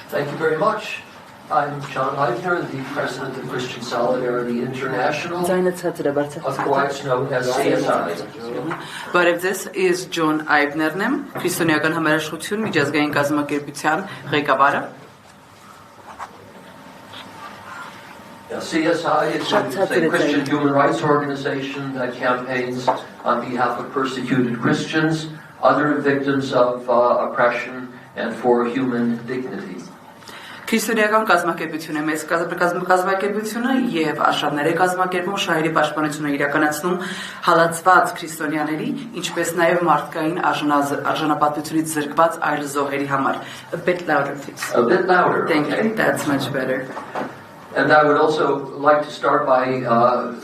Thank you very much. I'm John Eibner, the president of Christian Solidarity International, otherwise known as CSI. Բարև ձեզ, is John Eibner-ն եմ, Քրիստոնեական համերաշխություն միջազգային կազմակերպության ղեկավարը։ CSI is a Christian human rights organization that campaigns on behalf of persecuted Christians, other victims of oppression, and for human dignity. Քրիստոնեական կազմակերպություն է, մեծ կազմակերպությունը եւ աշխարհների կազմակերպում շահերի պաշտպանությունը իրականացնում հալածված քրիստոնյաների, ինչպես նաեւ մարդկային արժանապատվությունից զրկված այլ զոհերի համար. A bit louder, please. A bit louder. Thank you. That's much better. And I would also like to start by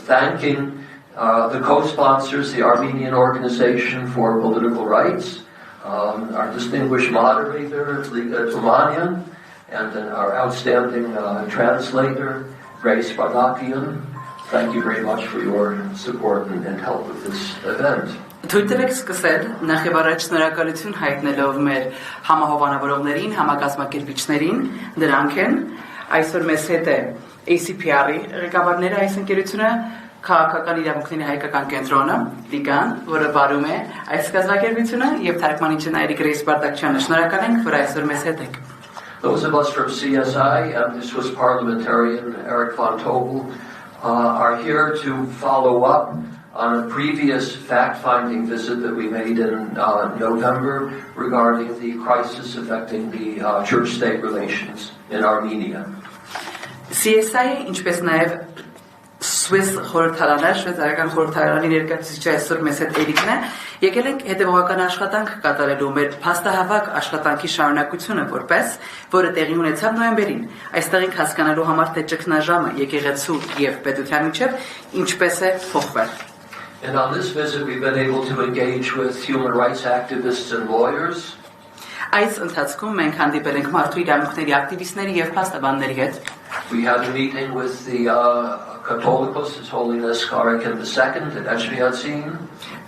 thanking the co-sponsors, the Armenian Organization for Political Rights, our distinguished moderator, Liga Tumanian, and our outstanding translator, Grace Bardakian. Thank you very much for your support and help with this event. Թույլտվեք սկսել նախ եւ առաջ շնորհակալություն հայտնելով մեր համահովանավորողներին, համակազմակերպիչներին, դրանք են այսօր մեզ հետ է ACPR-ի ղեկավարները այս ընկերությունը քաղաքական իրավունքների հայկական կենտրոնը Լիգան, որը բարում է այս կազմակերպությունը եւ թարգմանիչը Նայիրի Գրեյս Բարդակչյանը շնորհակալ ենք, որ այսօր մեզ հետ եք։ Those of us from CSI and the Swiss parliamentarian Eric von Tobel are here to follow up on a previous fact-finding visit that we made in November regarding the crisis affecting the church-state relations in Armenia. CSI, ինչպես նաև Swiss խորհրդարանը, շվեյցարական խորհրդարանի ներկայացուցիչը այսօր մեզ հետ Էրիկն է, եկել ենք հետևողական աշխատանք կատարելու մեր փաստահավաք աշխատանքի շարունակությունը որպես, որը տեղի ունեցավ նոյեմբերին։ Այստեղ ենք հասկանալու համար թե ճգնաժամը եկեղեցու եւ պետության միջև ինչպես է փոխվել։ And on this visit we've been able to engage with human rights activists and lawyers. Այս ընթացքում մենք հանդիպել ենք մարդու իրավունքների ակտիվիստների եւ փաստաբանների հետ։ We had a meeting with the Catholicos, His Holiness Garagan II at Etchmiadzin.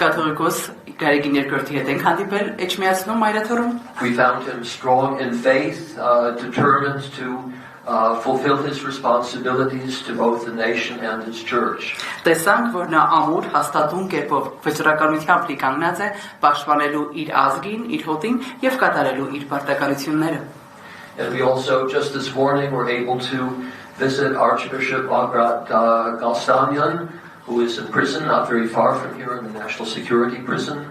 Կաթողիկոս Գարեգին II-ի հետ ենք հանդիպել Էջմիածնում Մայրաթորում։ We found him strong in faith, determined to fulfill his responsibilities to both the nation and its church. Տեսանք, որ նա ամուր հաստատուն կերպով վճռականությամբ լի կանգնած է պաշտպանելու իր ազգին, իր հոտին եւ կատարելու իր պարտականությունները։ And we also, just this morning, were able to visit Archbishop Bagrat Galstanian, who is in prison not very far from here in the National Security Prison.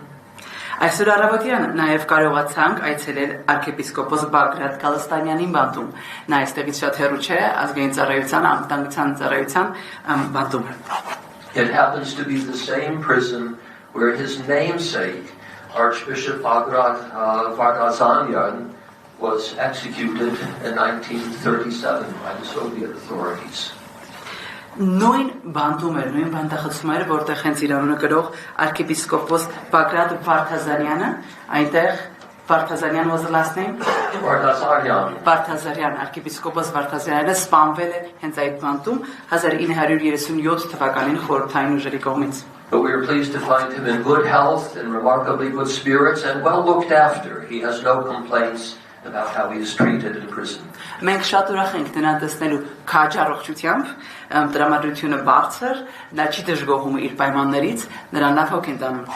Այսօր առավոտյան նաև կարողացանք այցելել arczepiskopos Bagrat Galstanianin բանտում։ Նա այստեղից շատ հեռու չէ, ազգային ծառայության, անվտանգության ծառայության բանտում։ It happens to be the same prison where his namesake, Archbishop Bagrat Vargazanyan, was executed in 1937 by the Soviet authorities. Նույն բանտում էր, նույն բանտախցում էր, որտեղ հենց իրանունը կրող arczepiskopos Bagrat Vartazaryan, այնտեղ Vartazaryan was the last name? Vartazaryan, arczepiskopos Vartazaryan սպանվել է հենց այդ բանտում 1937 թվականին խորհրդային ուժերի կողմից։ But we are pleased to find him in good health, in remarkably good spirits, and well looked after. He has no complaints about how he is treated in prison. Մենք շատ ուրախ ենք նրան տեսնելու քաջ առողջությամբ, տրամադրությունը բարձր, նա չի դժգոհում իր պայմաններից, նրան լավ հոգ են տանում։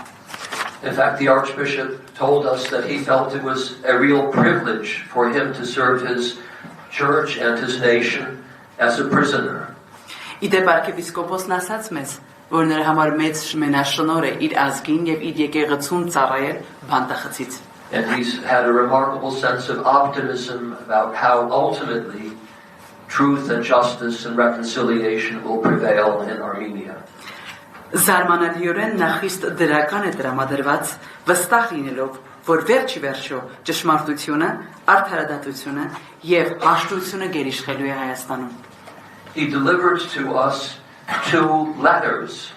In fact, the Archbishop told us that he felt it was a real privilege for him to serve his church and his nation as a prisoner. Իդեպ arczepiskopos-ն ասաց մեզ, որ նրա համար մեծ շնորհ է իր ազգին եւ իր եկեղեցուն ծառայել բանտախցից։ And he's had a remarkable sense of optimism about how ultimately truth and justice and reconciliation will prevail in Armenia. Զարմանալիորեն նա խիստ դրական է տրամադրված, վստահ լինելով, որ վերջի վերջո ճշմարտությունը, արդարադատությունը եւ հաշտությունը գերիշխելու է Հայաստանում։ He delivered to us 2 letters.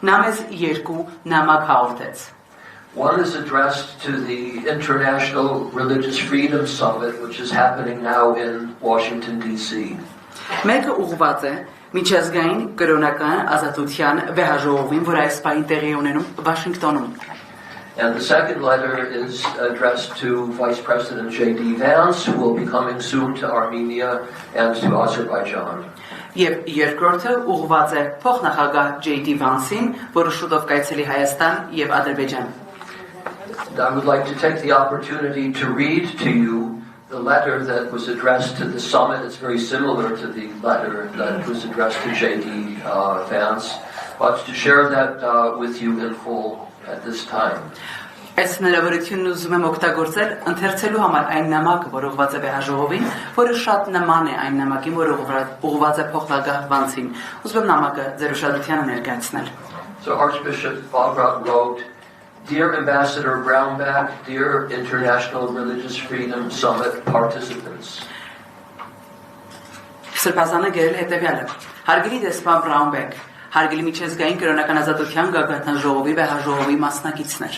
Նա մեզ 2 նամակ հաղորդեց։ One is addressed to the International Religious Freedom Summit, which is happening now in Washington, D.C. Մեկը ուղղված է միջազգային կրոնական ազատության վեհաժողովին, որ այս պահին տեղի ունենում Վաշինգտոնում։ And the second letter is addressed to Vice President J.D. Vance, who will be coming soon to Armenia and to Azerbaijan. Եվ երկրորդը ուղղված է փոխնախագահ J.D. Vance-ին, որը շուտով կայցելի Հայաստան եւ Ադրբեջան։ I would like to take the opportunity to read to you the letter that was addressed to the summit. It's very similar to the letter that was addressed to J.D. Vance, but to share that with you in full at this time. Այս հնարավորությունն ուզում եմ օգտագործել ընթերցելու համար այն նամակը, որ ուղղված է Վեհաժողովին, որը շատ նման է այն նամակին, որը ուղղված է փոխնախագահ Վանցին։ Ուզում եմ նամակը ձեր ուշադրությանը ներկայացնել։ So Archbishop Bograt wrote, Dear Ambassador Brownback, dear International Religious Freedom Summit participants. Սրբազանը գրել է հետևյալը. Հարգելի դեսպան Brownback, հարգելի միջազգային կրոնական ազատության գագաթան ժողովի Վեհաժողովի մասնակիցներ։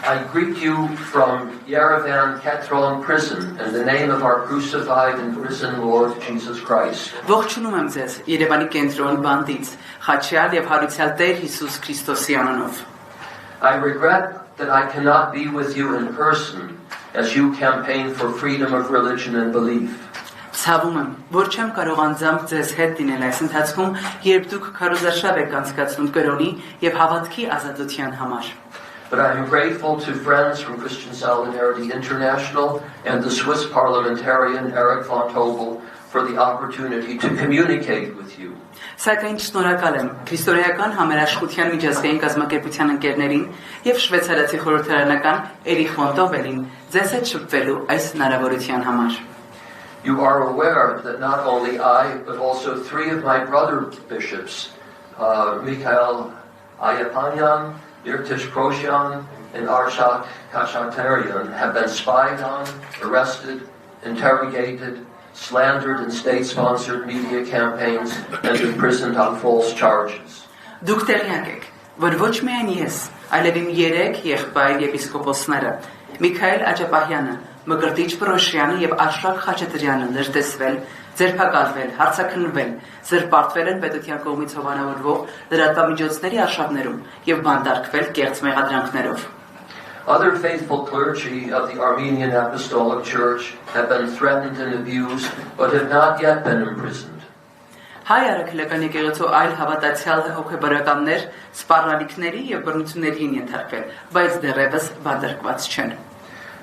I greet you from Yerevan Ketron prison in the name of our crucified and risen Lord Jesus Christ. Ողջունում եմ ձեզ Երևանի կենտրոն բանդից, խաչյալ եւ հարուցյալ Տեր Հիսուս Քրիստոսի անունով։ I regret that I cannot be with you in person as you campaign for freedom of religion and belief. Ցավում եմ, որ չեմ կարող անձամբ ձեզ հետ լինել այս ընթացքում, երբ դուք քարոզարշավ եք անցկացնում կրոնի եւ հավատքի ազատության համար։ But I am grateful to friends from Christian Solidarity International and the Swiss parliamentarian Eric von Tobel for the opportunity to communicate with you. Սակայն շնորհակալ եմ քրիստոնեական համերաշխության միջազգային կազմակերպության ընկերներին եւ շվեյցարացի խորհրդարանական Էրիխ ֆոն Տոբելին ձեզ հետ շփվելու այս հնարավորության համար։ You are aware that not only I, but also three of my brother bishops, Mikhail Ayapanyan, Irtish Prosyan, and Arshak Kachatarian, have been spied on, arrested, interrogated, slandered in state-sponsored media campaigns, and imprisoned on false charges. Դուք տեղյակ եք, որ ոչ միայն ես, այլև իմ 3 եղբայր եպիսկոպոսները, Միքայել Աճապահյանը, Մկրտիչ Պրոշյանը եւ Արշակ Խաչատրյանը ներտեսվել, ձերբակալվել, հարցաքննվել, զրպարտվել են պետության կողմից հովանավորվող լրատվամիջոցների արշավներում եւ բանտարկվել կեղծ մեղադրանքներով։ Other faithful clergy of the Armenian Apostolic Church have been threatened and abused, but have not yet been imprisoned. Հայ արաքելական եկեղեցու այլ հավատացյալ հոգեբարականներ սպառնալիքների եւ բռնությունների են ենթարկվել, բայց դեռևս բանտարկված չեն։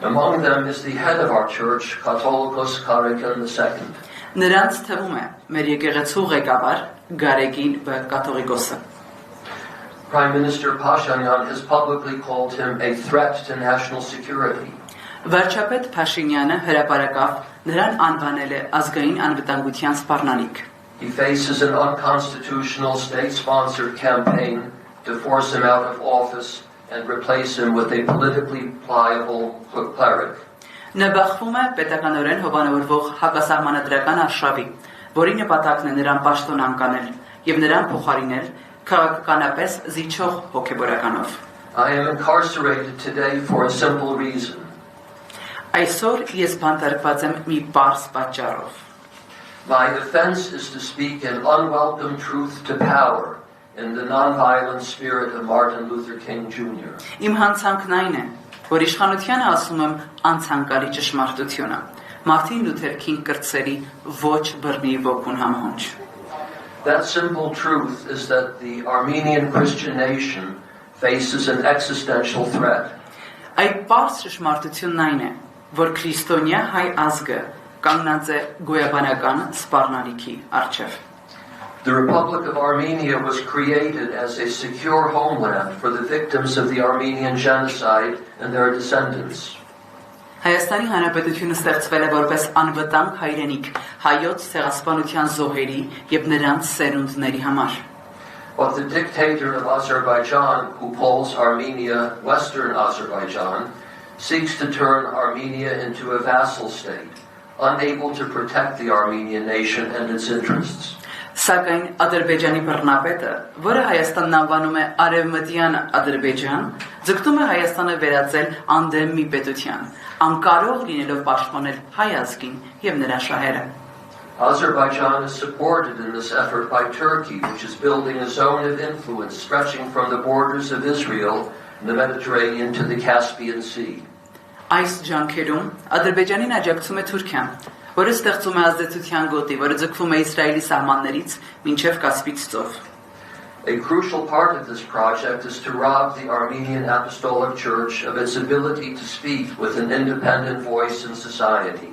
Among them is the head of our church, Catholicos Karekin II. Նրանց թվում է մեր եկեղեցու ղեկավար Գարեգին Բ. Կաթողիկոսը։ Prime Minister Pashinyan has publicly called him a threat to national security. Վարչապետ Փաշինյանը հրապարակավ նրան անվանել է ազգային անվտանգության սպառնալիք։ He faces an unconstitutional state-sponsored campaign to force him out of office and replace him with a politically pliable cleric. Նա բախվում է պետականորեն հովանավորվող հակասահմանադրական արշավի, որի նպատակն է նրան պաշտոն անկանել եւ նրան փոխարինել քաղաքականապես զիջող հոգեբորականով։ I am incarcerated today for a simple reason. Այսօր ես բանտարկված եմ մի պարզ պատճառով։ My offense is to speak an unwelcome truth to power in the non-violent spirit of Martin Luther King Jr. Իմ հանցանքն այն է, որ իշխանությանը ասում եմ անցանկալի ճշմարտությունը։ Մարտին Լութեր Քինգ կրտսերի ոչ բռնի ոգուն համահունչ։ That simple truth is that the Armenian Christian nation faces an existential threat. Այդ պարզ ճշմարտությունն այն է, որ քրիստոնյա հայ ազգը կանգնած է գոյաբանական սպառնալիքի առջև։ The Republic of Armenia was created as a secure homeland for the victims of the Armenian genocide and their descendants. Հայաստանի Հանրապետությունը ստեղծվել է որպես անվտանգ հայրենիք հայոց ցեղասպանության զոհերի եւ նրանց սերունդների համար։ But the dictator of Azerbaijan, who calls Armenia Western Azerbaijan, seeks to turn Armenia into a vassal state, unable to protect the Armenian nation and its interests. Սակայն Ադրբեջանի բռնապետը, որը Հայաստանն անվանում է Արևմտյան Ադրբեջան, ձգտում է Հայաստանը վերածել անդեմ մի պետության, անկարող լինելով պաշտպանել հայ ազգին եւ նրա շահերը։ Azerbaijan is supported in this effort by Turkey, which is building a zone of influence stretching from the borders of Israel from the Mediterranean to the Caspian Sea. Այս ջանքերում Ադրբեջանին աջակցում է Թուրքիան, որը ստեղծում է ազդեցության գոտի, որը ձգվում է Իսրայելի սահմաններից մինչև Կասպից ծով։ A crucial part of this project is to rob the Armenian Apostolic Church of its ability to speak with an independent voice in society.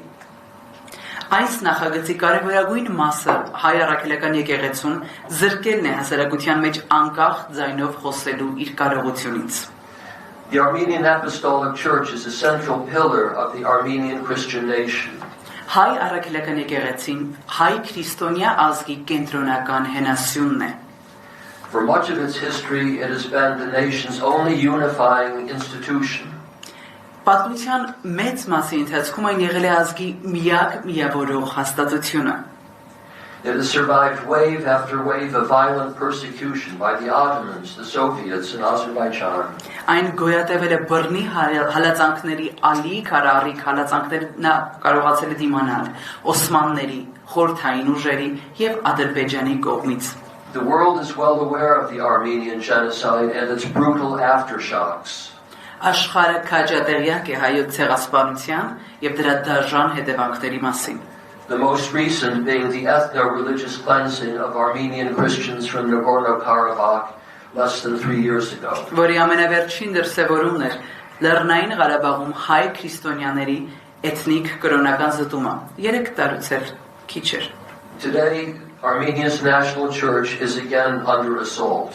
Այս նախագծի կարևորագույն մասը հայ առաքելական եկեղեցուն զրկելն է հասարակության մեջ անկախ ձայնով խոսելու իր կարողությունից։ The Armenian Apostolic Church is a central pillar of the Armenian Christian nation. Հայ առաքելական եկեղեցին հայ քրիստոնյա ազգի կենտրոնական հենասյունն է։ For much of its history, it has been the nation's only unifying institution. Պատմության մեծ մասի ընթացքում այն եղել է ազգի միակ միավորող հաստատությունը։ It has survived wave after wave of violent persecution by the Ottomans, the Soviets, and Azerbaijan. Այն գոյատևել է բռնի հալածանքների ալիք առառիք հալածանքներն կարողացել է դիմանալ Օսմանների, խորհրդային ուժերի եւ Ադրբեջանի կողմից։ The world is well aware of the Armenian genocide and its brutal aftershocks. Աշխարհը քաջատեղյակ է հայոց ցեղասպանության եւ դրա դաժան հետևանքների մասին։ The most recent being the ethno-religious cleansing of Armenian Christians from Nagorno-Karabakh less than 3 years ago. Որի ամենավերջին դրսևորումն էր Լեռնային Ղարաբաղում հայ քրիստոնյաների էթնիկ կրոնական զտումը։ 3 տարուց էլ քիչ էր։ Today, Armenia's national church is again under assault.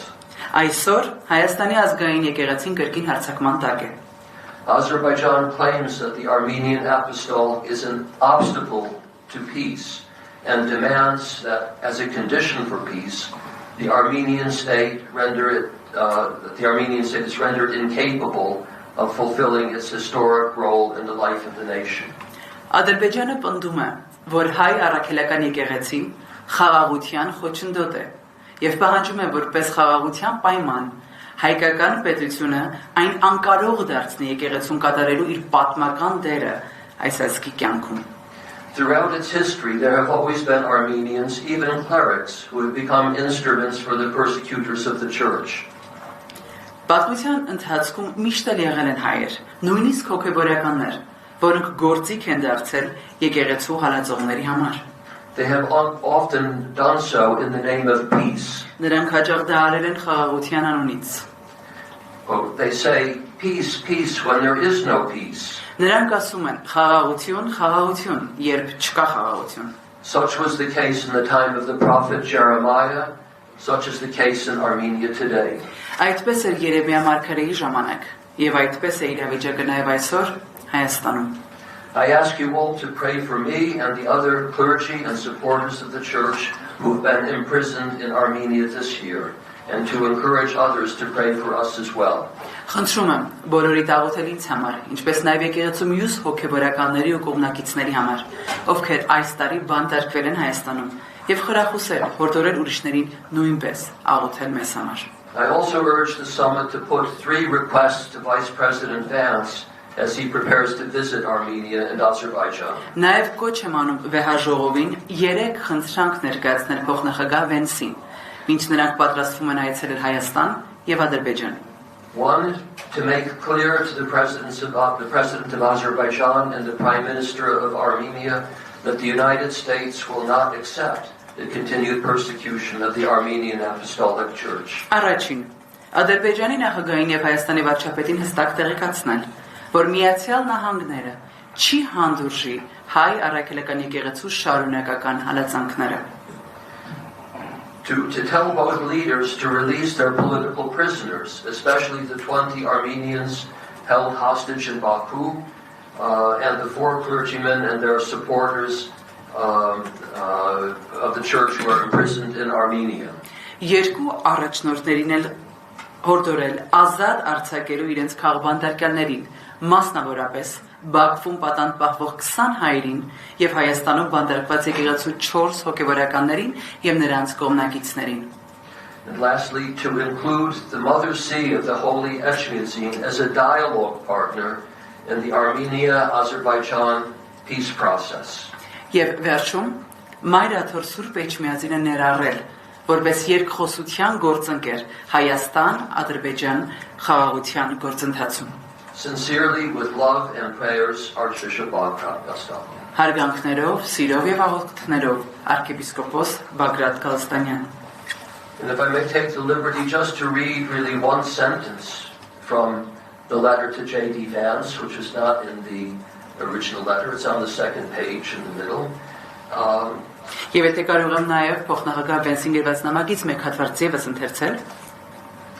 Այսօր Հայաստանի ազգային եկեղեցին կրկին հարձակման տակ է։ Azerbaijan claims that the Armenian Apostolic is an obstacle to peace and demands that, as a condition for peace, the Armenian state is rendered incapable of fulfilling its historic role in the life of the nation. Ադրբեջանը պնդում է, որ հայ առաքելական եկեղեցին խաղաղության խոչընդոտ է եւ պահանջում է որպես խաղաղության պայման հայկական պետությունը այն անկարող դարձնի եկեղեցուն կատարելու իր պատմական դերը այս ազգի կյանքում։ Throughout its history, there have always been Armenians, even clerics, who have become instruments for the persecutors of the church. Պատմության ընթացքում միշտ եղել են հայեր, նույնիսկ հոգեբորականներ, որոնք գործիք են դարձել եկեղեցու հալածողների համար։ They have often done so in the name of peace. Նրանք հաճախ դա արել են խաղաղության անունից։ They say, peace, peace, when there is no peace. Նրանք ասում են խաղաղություն, խաղաղություն, երբ չկա խաղաղություն։ Such was the case in the time of the prophet Jeremiah, such is the case in Armenia today. Այդպես էր Երեմիա մարգարեի ժամանակ, եւ այդպես է իրավիճակը նաեւ այսօր Հայաստանում։ I ask you all to pray for me and the other clergy and supporters of the church who have been imprisoned in Armenia this year, and to encourage others to pray for us as well. Խնդրում եմ բոլորիդ աղոթել ինձ համար, ինչպես նաև եկեղեցու մյուս հոգեբորականների ու կողմնակիցների համար, ովքեր այս տարի բանտարկվել են Հայաստանում, եւ խրախուսել հորդորել ուրիշներին նույնպես աղոթել մեզ համար։ I also urge the summit to put 3 requests to Vice President Vance as he prepares to visit Armenia and Azerbaijan. Նաև կոչ եմ անում վեհաժողովին 3 խնդրանք ներկայացնել փոխնախագահ Վենսին, ինչ նրանք պատրաստվում են այցելել Հայաստան եւ Ադրբեջան։ 1, to make clear to the President of Azerbaijan and the Prime Minister of Armenia that the United States will not accept the continued persecution of the Armenian Apostolic Church. Առաջին, Ադրբեջանի նախագահին եւ Հայաստանի վարչապետին հստակ տեղեկացնել, որ Միացյալ Նահանգները չի հանդուրժի հայ առաքելական եկեղեցու շարունակական հալածանքները։ To tell both leaders to release their political prisoners, especially the 20 Armenians held hostage in Baku, and the 4 clergymen and their supporters of the church who are imprisoned in Armenia. Երկու առաջնորդներին էլ հորդորել ազատ արձակելու իրենց քաղբանտարկյալներին, մասնավորապես Բաքվում պատանդ պահվող 20 հայերին եւ Հայաստանում բանտարկված եկեղեցու 4 հոգեվորականներին եւ նրանց կողմնակիցներին։ And lastly, to include the Mother See of the Holy Echmadzin as a dialogue partner in the Armenia-Azerbaijan peace process. Եվ վերջում Մայրաթոր Սուրբ Էջմիածինը ներառել որպես երկխոսության գործընկեր Հայաստան-Ադրբեջան խաղաղության գործընթացում։ Sincerely, with love and prayers, Archbishop Bagrat Galstanian. Հարգանքներով, սիրով եւ աղոթքներով arczepiskopos Bagrat Galstanian. And if I may take the liberty just to read really one sentence from the letter to J.D. Vance, which is not in the original letter, it's on the second page in the middle. Եվ եթե կարող եմ նաև փոխնախագահ Վենսին գրված նամակից մեկ հատված եւս ընթերցել։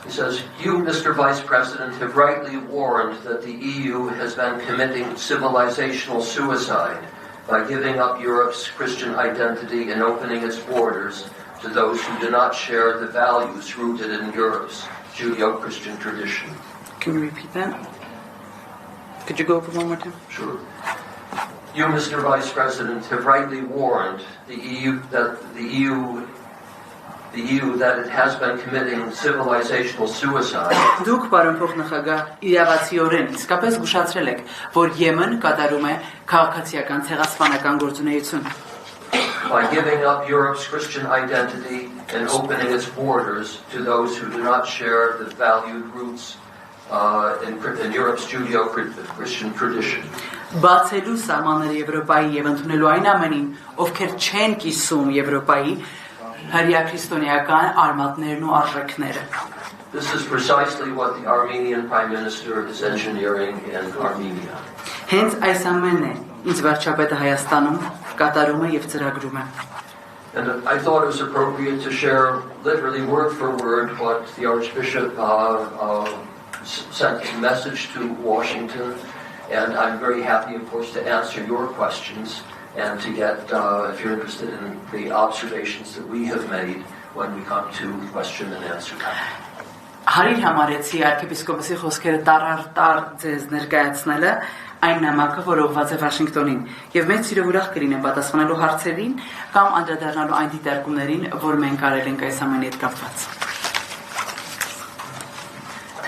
He says, you, Mr. Vice President, have rightly warned that the EU has been committing civilizational suicide by giving up Europe's Christian identity and opening its borders to those who do not share the values rooted in Europe's Judeo-Christian tradition. Can you repeat that? Could you go over one more time? Sure. You, Mr. Vice President, have rightly warned the EU that it has been committing civilizational suicide. Դուք պարոն փոխնախագահ իրավացիորեն իսկապես զգուշացրել եք, որ Եմեն կատարում է քաղաքացիական ցեղասպանական գործունեություն։ By giving up Europe's Christian identity and opening its borders to those who do not share the valued roots in Europe's Judeo-Christian tradition. Բացելու սահմանները Եվրոպայի եւ ընդունելու այն ամենին, ովքեր չեն կիսում Եվրոպայի հրյա քրիստոնեական արմատներն ու արժեքները։ This is precisely what the Armenian Prime Minister is engineering in Armenia. Hence այս ամենն է, ինչ վարչապետը Հայաստանում կատարում է եւ ծրագրում է։ And I thought it was appropriate to share literally word for word what the Archbishop sent a message to Washington, and I'm very happy, of course, to answer your questions and to get, if you're interested in the observations that we have made when we come to question and answer time. Հարիր համարեցի arczepiskopos-ի խոսքերը տառ ձեզ ներկայացնելը այն նամակը, որ ուղղված է Վաշինգտոնին, եւ մեծ սիրով ուրախ կլինեմ պատասխանելու հարցերին կամ անդրադառնալու այն դիտարկումներին, որ մենք արել ենք այս ամենի հետ կապված։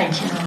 Thank you.